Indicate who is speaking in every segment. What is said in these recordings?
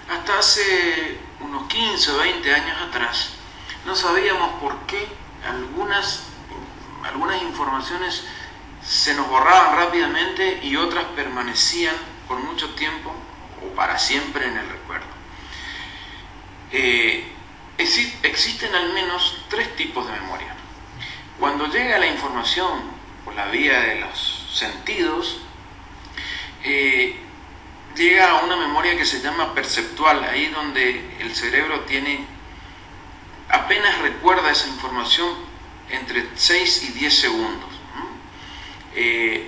Speaker 1: Hasta hace unos 15 o 20 años atrás no sabíamos por qué algunas informaciones se nos borraban rápidamente y otras permanecían por mucho tiempo o para siempre en el recuerdo. Existen al menos 3 tipos de memoria. Cuando llega la información por la vía de los sentidos, llega a una memoria que se llama perceptual, ahí donde el cerebro apenas recuerda esa información entre 6 y 10 segundos.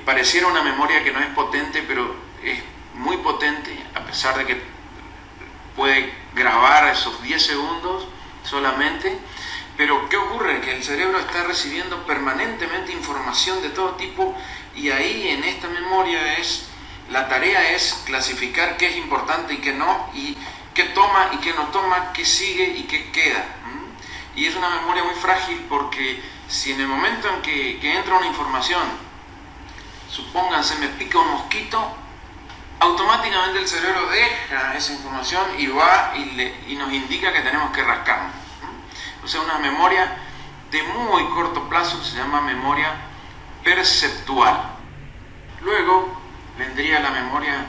Speaker 1: Pareciera una memoria que no es potente, pero es muy potente, a pesar de que puede grabar esos 10 segundos solamente. Pero ¿qué ocurre? Que el cerebro está recibiendo permanentemente información de todo tipo, y ahí en esta memoria la tarea es clasificar qué es importante y qué no, y qué toma y qué no toma, qué sigue y qué queda. Y es una memoria muy frágil, porque si en el momento en que entra una información, supónganse, me pica un mosquito, automáticamente el cerebro deja esa información y va y nos indica que tenemos que rascarnos. O sea, una memoria de muy corto plazo se llama memoria perceptual. Luego vendría la memoria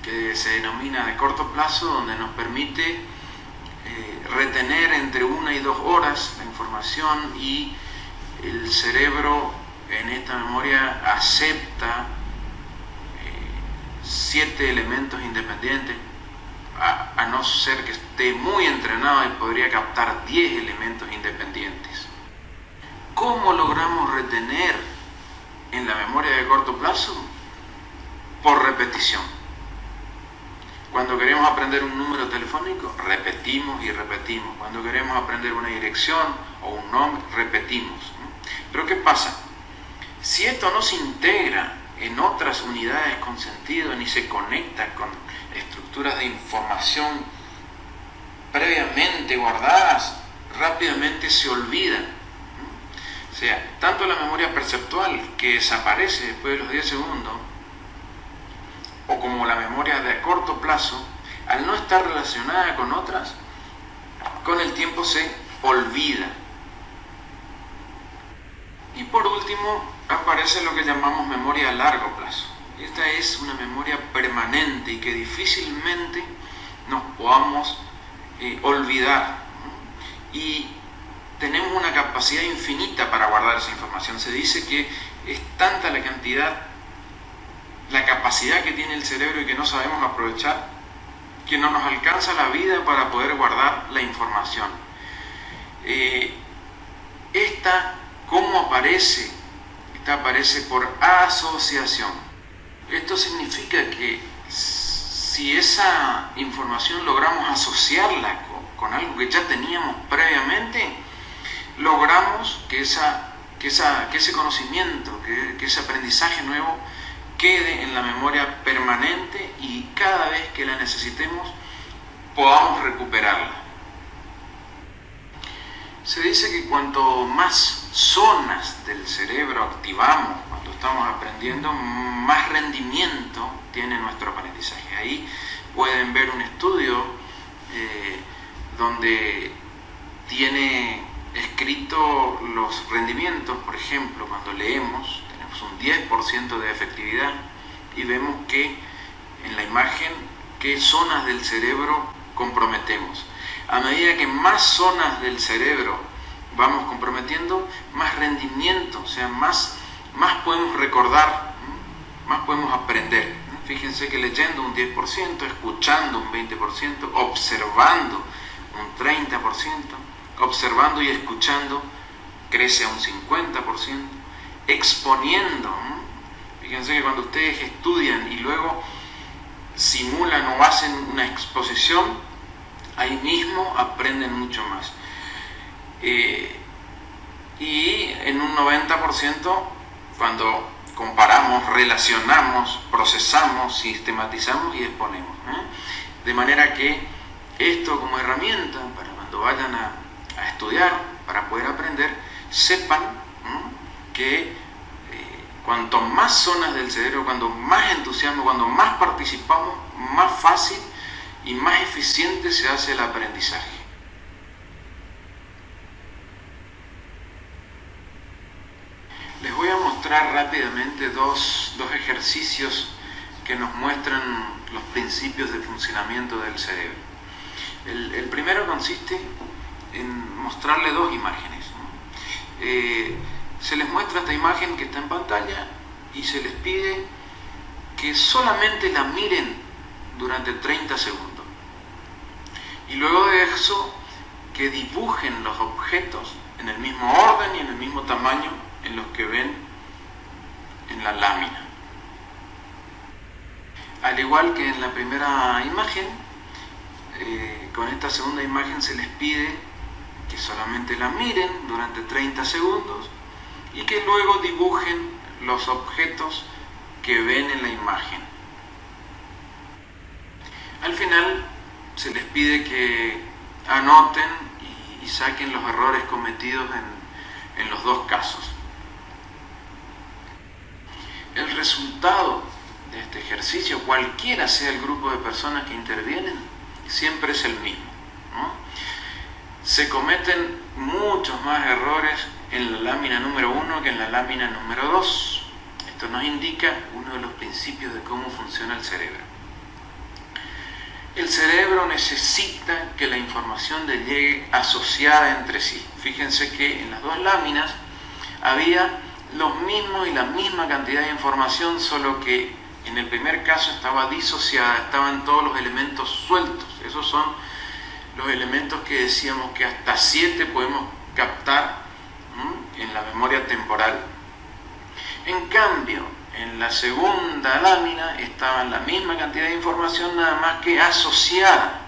Speaker 1: que se denomina de corto plazo, donde nos permite retener entre 1 y 2 horas la información, y el cerebro en esta memoria acepta 7 elementos independientes, a no ser que esté muy entrenado y podría captar 10 elementos independientes. ¿Cómo logramos retener en la memoria de corto plazo? Por repetición. Cuando queremos aprender un número telefónico, repetimos y repetimos. Cuando queremos aprender una dirección o un nombre, repetimos. Pero ¿qué pasa? Si esto no se integra en otras unidades con sentido, ni se conecta con estructuras de información previamente guardadas, rápidamente se olvidan. O sea, tanto la memoria perceptual, que desaparece después de los 10 segundos, o como la memoria de corto plazo, al no estar relacionada con otras, con el tiempo se olvida. Y por último aparece lo que llamamos memoria a largo plazo. Esta es una memoria permanente y que difícilmente nos podamos olvidar. Y tenemos una capacidad infinita para guardar esa información. Se dice que es tanta la capacidad que tiene el cerebro y que no sabemos aprovechar, que no nos alcanza la vida para poder guardar la información. ¿Cómo aparece? Esta aparece por asociación. Esto significa que si esa información logramos asociarla con algo que ya teníamos previamente, logramos que ese conocimiento, que ese aprendizaje nuevo quede en la memoria permanente, y cada vez que la necesitemos podamos recuperarla. Se dice que cuanto más zonas del cerebro activamos cuando estamos aprendiendo, más rendimiento tiene nuestro aprendizaje. Ahí pueden ver un estudio donde tiene escrito los rendimientos. Por ejemplo, cuando leemos tenemos un 10% de efectividad, y vemos que en la imagen qué zonas del cerebro comprometemos. A medida que más zonas del cerebro vamos comprometiendo, más rendimiento, o sea, más podemos recordar, más podemos aprender. Fíjense que leyendo un 10%, escuchando un 20%, observando un 30%, observando y escuchando crece a un 50%, exponiendo. Fíjense que cuando ustedes estudian y luego simulan o hacen una exposición, ahí mismo aprenden mucho más. Y en un 90%, cuando comparamos, relacionamos, procesamos, sistematizamos y exponemos. De manera que esto como herramienta para cuando vayan a estudiar, para poder aprender, sepan que cuanto más zonas del cerebro, cuando más entusiasmo, cuando más participamos, más fácil y más eficiente se hace el aprendizaje. Les voy a mostrar rápidamente dos ejercicios que nos muestran los principios de funcionamiento del cerebro. El primero consiste en mostrarle dos imágenes, ¿no? Se les muestra esta imagen que está en pantalla y se les pide que solamente la miren durante 30 segundos. Y luego de eso, que dibujen los objetos en el mismo orden y en el mismo tamaño en los que ven en la lámina. Al igual que en la primera imagen, con esta segunda imagen se les pide que solamente la miren durante 30 segundos y que luego dibujen los objetos que ven en la imagen. Al final se les pide que anoten y saquen los errores cometidos en los dos casos. El resultado de este ejercicio, cualquiera sea el grupo de personas que intervienen, siempre es el mismo, ¿no? Se cometen muchos más errores en la lámina número 1 que en la lámina número 2. Esto nos indica uno de los principios de cómo funciona el cerebro. El cerebro necesita que la información le llegue asociada entre sí. Fíjense que en las dos láminas había los mismos y la misma cantidad de información, solo que en el primer caso estaba disociada, estaban todos los elementos sueltos. Esos son los elementos que decíamos que hasta 7 podemos captar en la memoria temporal. En cambio, en la segunda lámina estaba la misma cantidad de información, nada más que asociada.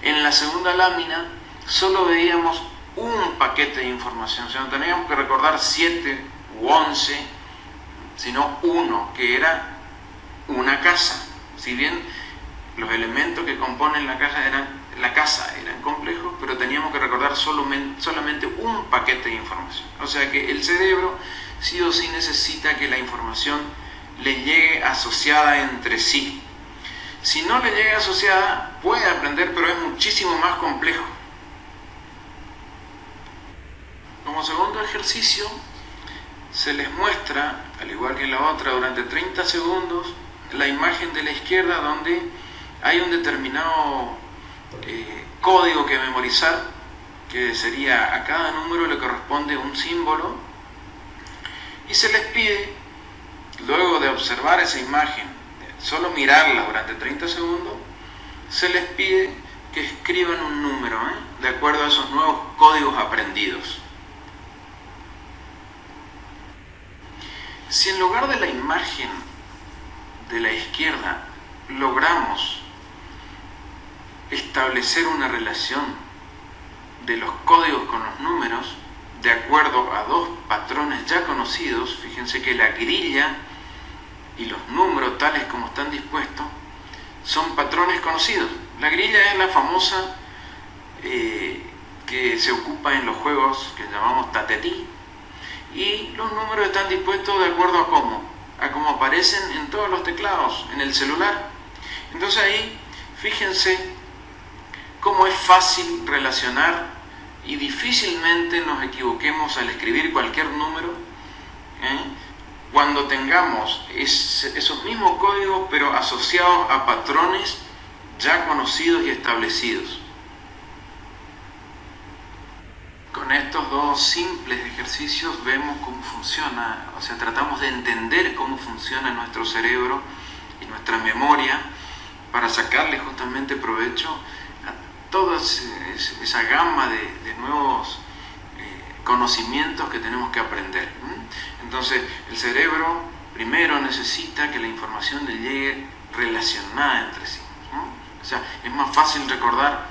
Speaker 1: En la segunda lámina solo veíamos un paquete de información, o sea, no teníamos que recordar 7 u 11, sino uno, que era una casa. Si bien los elementos que componen la casa eran complejos, pero teníamos que recordar solamente un paquete de información. O sea que el cerebro sí o sí necesita que la información le llegue asociada entre sí. Si no le llega asociada, puede aprender, pero es muchísimo más complejo. Como segundo ejercicio, se les muestra, al igual que en la otra, durante 30 segundos, la imagen de la izquierda donde hay un determinado código que memorizar, que sería a cada número le corresponde un símbolo, y se les pide, luego de observar esa imagen, solo mirarla durante 30 segundos, se les pide que escriban un número, de acuerdo a esos nuevos códigos aprendidos. Si en lugar de la imagen de la izquierda logramos establecer una relación de los códigos con los números de acuerdo a dos patrones ya conocidos, fíjense que la grilla y los números tales como están dispuestos son patrones conocidos. La grilla es la famosa que se ocupa en los juegos que llamamos tatetí, y los números están dispuestos de acuerdo a cómo aparecen en todos los teclados, en el celular. Entonces ahí, fíjense cómo es fácil relacionar y difícilmente nos equivoquemos al escribir cualquier número, cuando tengamos esos mismos códigos pero asociados a patrones ya conocidos y establecidos. Con estos dos simples ejercicios vemos cómo funciona, o sea, tratamos de entender cómo funciona nuestro cerebro y nuestra memoria para sacarle justamente provecho a toda esa gama de nuevos conocimientos que tenemos que aprender. Entonces, el cerebro primero necesita que la información le llegue relacionada entre sí. O sea, es más fácil recordar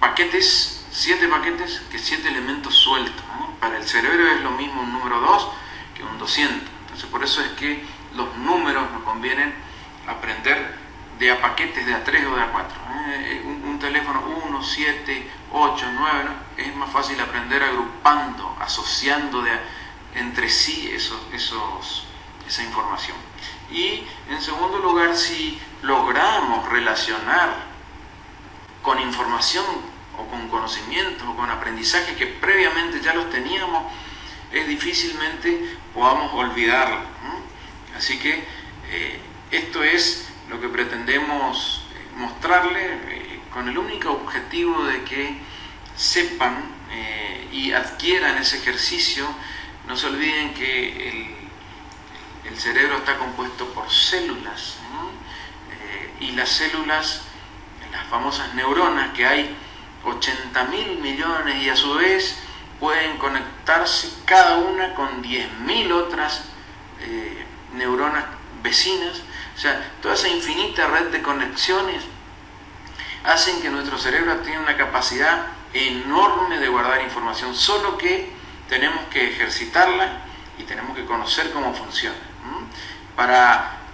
Speaker 1: paquetes, 7 paquetes, que 7 elementos sueltos. Para el cerebro es lo mismo un número 2 que un 200. Entonces, por eso es que los números nos convienen aprender de a paquetes de a 3 o de a 4. Un teléfono 1, 7, 8, 9, ¿no? Es más fácil aprender agrupando, asociando entre sí esa información. Y en segundo lugar, si logramos relacionar con información o con conocimientos o con aprendizajes que previamente ya los teníamos, es difícilmente podamos olvidarlo. Así que esto es lo que pretendemos mostrarle con el único objetivo de que sepan y adquieran ese ejercicio. No se olviden que el cerebro está compuesto por células, y las células, las famosas neuronas, que hay 80.000 millones, y a su vez pueden conectarse cada una con 10.000 otras neuronas vecinas. O sea, toda esa infinita red de conexiones hacen que nuestro cerebro tenga una capacidad enorme de guardar información, solo que tenemos que ejercitarla y tenemos que conocer cómo funciona,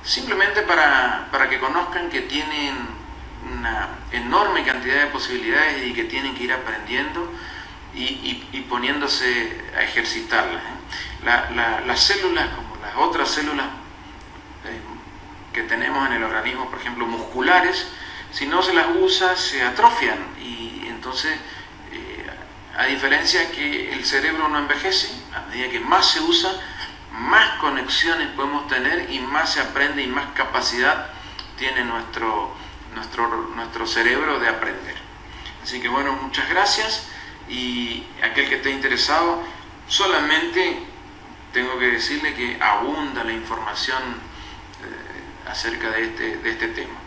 Speaker 1: simplemente para que conozcan que tienen una enorme cantidad de posibilidades y que tienen que ir aprendiendo y poniéndose a ejercitarlas. Las células, como las otras células que tenemos en el organismo, por ejemplo musculares, si no se las usa se atrofian, y entonces a diferencia que el cerebro no envejece, a medida que más se usa, más conexiones podemos tener y más se aprende y más capacidad tiene nuestro cerebro de aprender. Así que bueno, muchas gracias, y aquel que esté interesado, solamente tengo que decirle que abunda la información acerca de este tema.